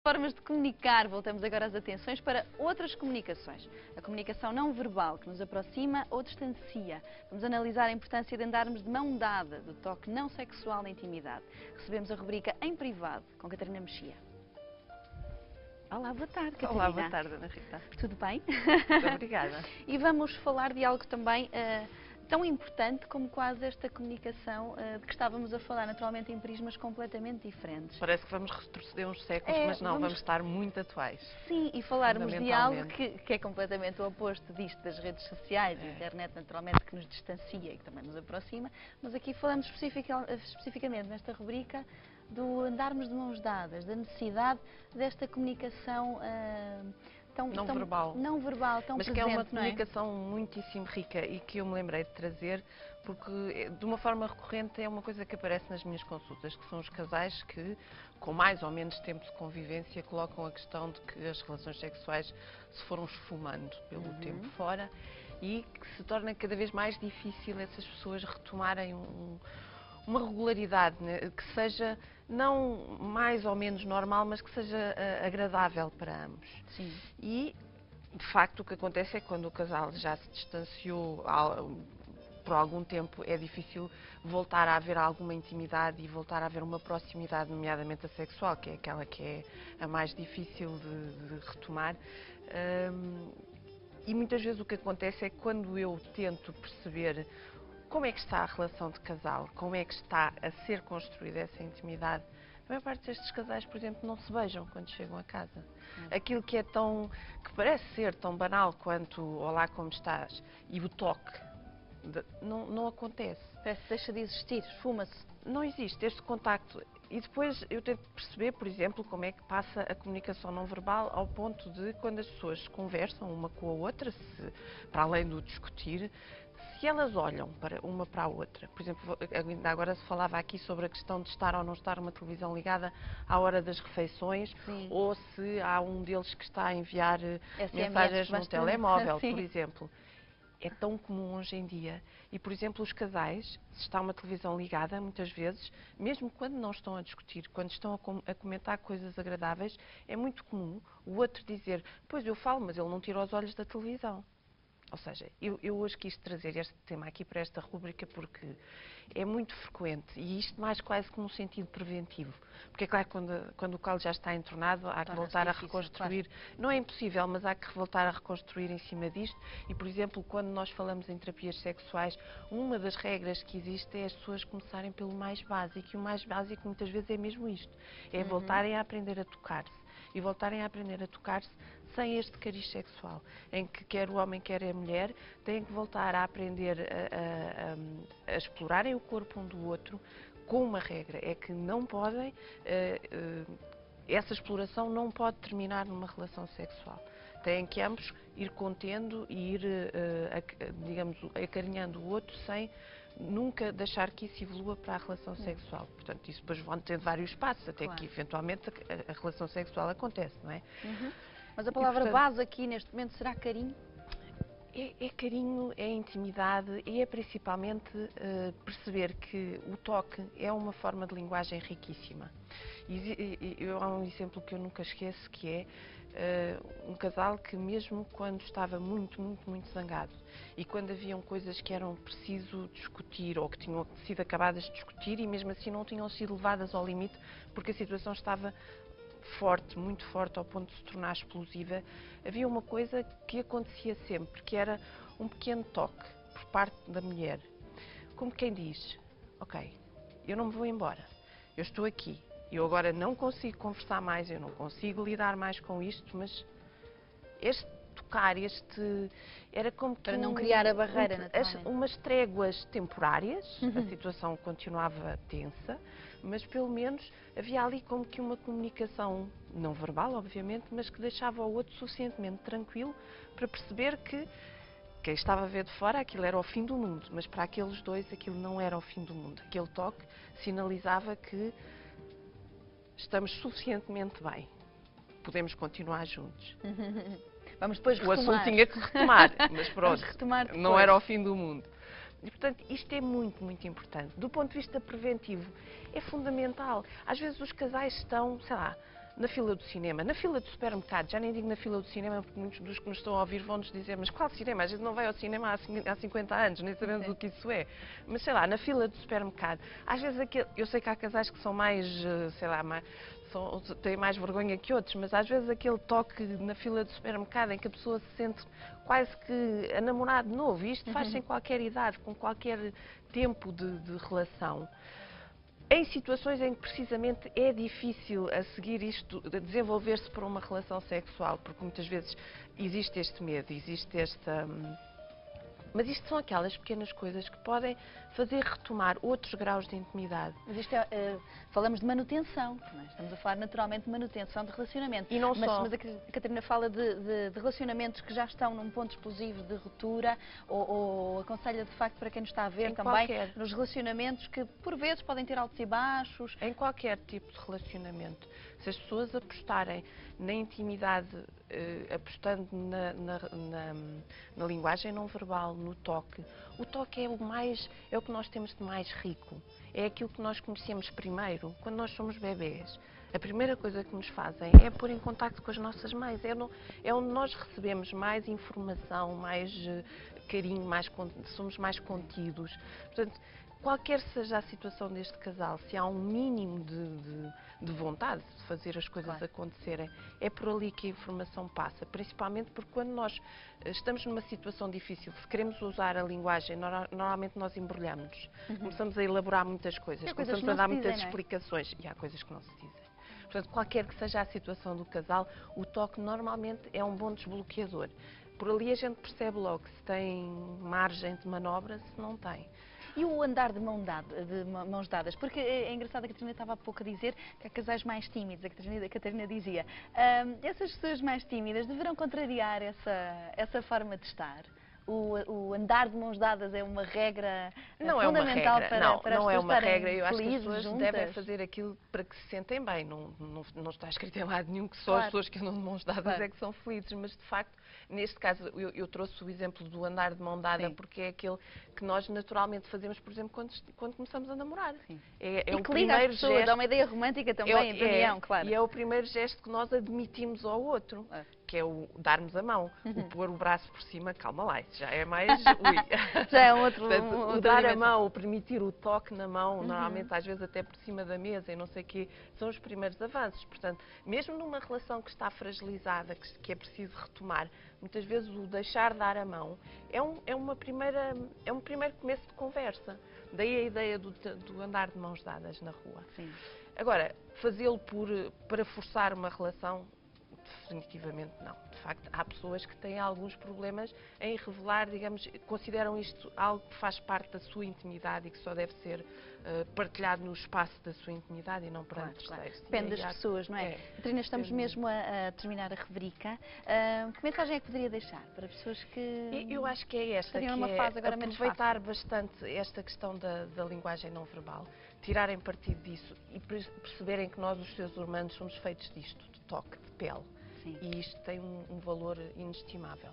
Formas de comunicar, voltamos agora as atenções para outras comunicações. A comunicação não verbal, que nos aproxima ou distancia. Vamos analisar a importância de andarmos de mão dada, do toque não sexual na intimidade. Recebemos a rubrica Em Privado, com Catarina Mexia. Olá, boa tarde, Catarina. Olá, boa tarde, Ana Rita. Tudo bem? Muito obrigada. E vamos falar de algo também tão importante como quase esta comunicação de que estávamos a falar, naturalmente em prismas completamente diferentes. Parece que vamos retroceder uns séculos, mas não, vamos estar muito atuais. Sim, e falarmos de algo que é completamente o oposto disto das redes sociais, a internet naturalmente que nos distancia e que também nos aproxima, mas aqui falamos especificamente nesta rubrica do andarmos de mãos dadas, da necessidade desta comunicação não verbal, tão mas presente, que é uma comunicação muitíssimo rica e que eu me lembrei de trazer porque de uma forma recorrente é uma coisa que aparece nas minhas consultas, que são os casais que, com mais ou menos tempo de convivência, colocam a questão de que as relações sexuais se foram esfumando pelo tempo fora e que se torna cada vez mais difícil essas pessoas retomarem uma regularidade, né, que seja não mais ou menos normal, mas que seja agradável para ambos. Sim. E, de facto, o que acontece é que quando o casal já se distanciou por algum tempo, é difícil voltar a haver alguma intimidade e voltar a haver uma proximidade, nomeadamente a sexual, que é aquela que é a mais difícil de retomar. E muitas vezes o que acontece é que quando eu tento perceber como é que está a relação de casal, como é que está a ser construída essa intimidade, a maior parte destes casais, por exemplo, não se beijam quando chegam a casa. Aquilo que parece ser tão banal quanto olá, como estás, e o toque, não acontece. Parece que deixa de existir, esfuma-se. Não existe este contacto. E depois eu tento perceber, por exemplo, como é que passa a comunicação não verbal ao ponto de quando as pessoas conversam uma com a outra, para além do discutir, se elas olham uma para a outra, por exemplo, ainda agora se falava aqui sobre a questão de estar ou não estar uma televisão ligada à hora das refeições, ou se há um deles que está a enviar mensagens no telemóvel, por exemplo. É tão comum hoje em dia. E, por exemplo, os casais, se está uma televisão ligada, muitas vezes, mesmo quando não estão a discutir, quando estão a comentar coisas agradáveis, é muito comum o outro dizer: pois eu falo, mas ele não tira os olhos da televisão. Ou seja, eu hoje quis trazer este tema aqui para esta rúbrica porque é muito frequente e isto mais quase que num sentido preventivo. Porque é claro que quando o calo já está entornado há que voltar a reconstruir. Claro. Não é impossível, mas há que voltar a reconstruir em cima disto. E, por exemplo, quando nós falamos em terapias sexuais, uma das regras que existe é as pessoas começarem pelo mais básico. E o mais básico muitas vezes é mesmo isto. É voltarem a aprender a tocar-se. E voltarem a aprender a tocar-se sem este cariz sexual, em que quer o homem, quer a mulher, têm que voltar a aprender a explorarem o corpo um do outro com uma regra, é que não podem, essa exploração não pode terminar numa relação sexual. Têm que ambos ir contendo e ir, digamos, acarinhando o outro sem nunca deixar que isso evolua para a relação sexual. Portanto, isso depois vão ter vários passos, até que eventualmente a relação sexual acontece, não é? Mas a palavra base aqui neste momento será carinho? É carinho, é intimidade e é principalmente perceber que o toque é uma forma de linguagem riquíssima. Há um exemplo que eu nunca esqueço, que é um casal que mesmo quando estava muito zangado e quando haviam coisas que eram preciso discutir ou que tinham sido acabadas de discutir e mesmo assim não tinham sido levadas ao limite porque a situação estava forte, muito forte, ao ponto de se tornar explosiva, havia uma coisa que acontecia sempre, que era um pequeno toque por parte da mulher. Como quem diz: ok, eu não me vou embora, eu estou aqui, eu agora não consigo conversar mais, eu não consigo lidar mais com isto, mas este tocar, era como que para não criar a barreira, naturalmente. Umas tréguas temporárias, a situação continuava tensa, mas pelo menos havia ali como que uma comunicação não verbal, obviamente, mas que deixava o outro suficientemente tranquilo para perceber que quem estava a ver de fora aquilo era o fim do mundo, mas para aqueles dois aquilo não era o fim do mundo. Aquele toque sinalizava que estamos suficientemente bem, podemos continuar juntos. Vamos depois retomar. O assunto tinha que retomar, mas pronto, não era o fim do mundo. E, portanto, isto é muito importante. Do ponto de vista preventivo, é fundamental. Às vezes os casais estão, sei lá, na fila do cinema, na fila do supermercado, já nem digo na fila do cinema, porque muitos dos que nos estão a ouvir vão-nos dizer, mas qual cinema? A gente não vai ao cinema há 50 anos, nem sabemos o que isso é. Mas sei lá, na fila do supermercado, às vezes eu sei que há casais que são mais, sei lá, têm mais vergonha que outros, mas às vezes aquele toque na fila do supermercado em que a pessoa se sente quase que a namorar de novo, e isto faz-se em qualquer idade, com qualquer tempo de relação. Em situações em que precisamente é difícil a seguir isto, a desenvolver-se para uma relação sexual, porque muitas vezes existe este medo, existe esta... Mas isto são aquelas pequenas coisas que podem fazer retomar outros graus de intimidade. Mas isto falamos de manutenção, não é? Estamos a falar naturalmente de manutenção de relacionamento. E não só. Mas a Catarina fala de relacionamentos que já estão num ponto explosivo de ruptura, ou aconselha de facto para quem nos está a ver também, nos relacionamentos que por vezes podem ter altos e baixos. Em qualquer tipo de relacionamento. Se as pessoas apostarem na intimidade, apostando na linguagem não verbal, no toque, o toque é o que nós temos de mais rico. É aquilo que nós conhecemos primeiro, quando nós somos bebés. A primeira coisa que nos fazem é pôr em contacto com as nossas mães. É onde nós recebemos mais informação, mais carinho, somos mais contidos. Portanto, qualquer seja a situação deste casal, se há um mínimo de vontade de fazer as coisas acontecerem, é por ali que a informação passa. Principalmente porque quando nós estamos numa situação difícil, se queremos usar a linguagem, normalmente nós embrulhamos-nos. Começamos a elaborar muitas coisas, começamos a dar muitas explicações. E há coisas que não se dizem. Portanto, qualquer que seja a situação do casal, o toque normalmente é um bom desbloqueador. Por ali a gente percebe logo se tem margem de manobra, se não tem. E o andar de mãos dadas? Porque é engraçado, a Catarina estava há pouco a dizer que há casais mais tímidos. A Catarina dizia, essas pessoas mais tímidas deverão contrariar essa forma de estar? O andar de mãos dadas é uma regra fundamental para as não é uma regra. Eu acho que as pessoas devem fazer aquilo para que se sentem bem. Não está escrito em lado nenhum que só as pessoas que andam de mãos dadas é que são felizes, mas de facto, neste caso, eu trouxe o exemplo do andar de mão dada porque é aquele que nós naturalmente fazemos, por exemplo, quando começamos a namorar. É o primeiro gesto. Dá uma ideia romântica também, de união, claro. E é o primeiro gesto que nós admitimos ao outro, que é o darmos a mão, o pôr o braço por cima, calma lá, isso já é mais... já é outro... Portanto, o dar a mão, o permitir o toque na mão, normalmente às vezes até por cima da mesa e não sei o quê, são os primeiros avanços. Portanto, mesmo numa relação que está fragilizada, que é preciso retomar, muitas vezes o deixar dar a mão é um primeiro começo de conversa. Daí a ideia do andar de mãos dadas na rua. Sim. Agora, fazê-lo para forçar uma relação, definitivamente não. De facto, há pessoas que têm alguns problemas em revelar, digamos, consideram isto algo que faz parte da sua intimidade e que só deve ser partilhado no espaço da sua intimidade e não perante terceiros. Depende das pessoas, não é? Catarina, estamos mesmo a terminar a rubrica. Que mensagem é que poderia deixar para pessoas que... Eu acho que é esta, que é aproveitar bastante esta questão da linguagem não verbal, tirarem partido disso e perceberem que nós, os seres humanos, somos feitos disto, de toque, de pele. Sim. E isto tem um valor inestimável.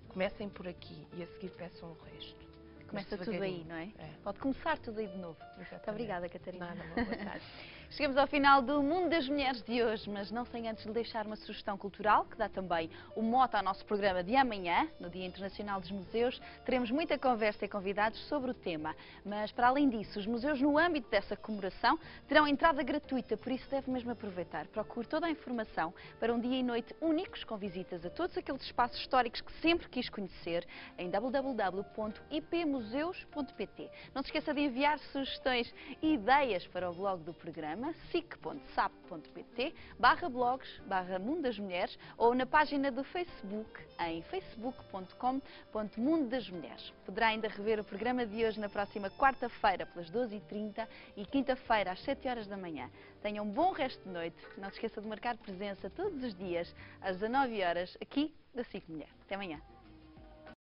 Comecem por aqui e a seguir peçam o resto. Começa tudo aí, não é? Pode começar tudo aí de novo. Exatamente. Muito obrigada, Catarina. Nada, uma boa tarde. Chegamos ao final do Mundo das Mulheres de hoje, mas não sem antes lhe deixar uma sugestão cultural, que dá também o mote ao nosso programa de amanhã, no Dia Internacional dos Museus. Teremos muita conversa e convidados sobre o tema, mas para além disso, os museus no âmbito dessa comemoração terão entrada gratuita, por isso deve mesmo aproveitar. Procure toda a informação para um dia e noite únicos, com visitas a todos aqueles espaços históricos que sempre quis conhecer, em www.ipmuseus.pt. Não se esqueça de enviar sugestões e ideias para o blog do programa, sic.sap.pt/blogs/Mundo das Mulheres ou na página do Facebook em facebook.com/Mundo das Mulheres. Poderá ainda rever o programa de hoje na próxima quarta-feira pelas 12h30 e quinta-feira às 7h da manhã. Tenham um bom resto de noite. Não se esqueça de marcar presença todos os dias às 19h aqui da SIC Mulher. Até amanhã.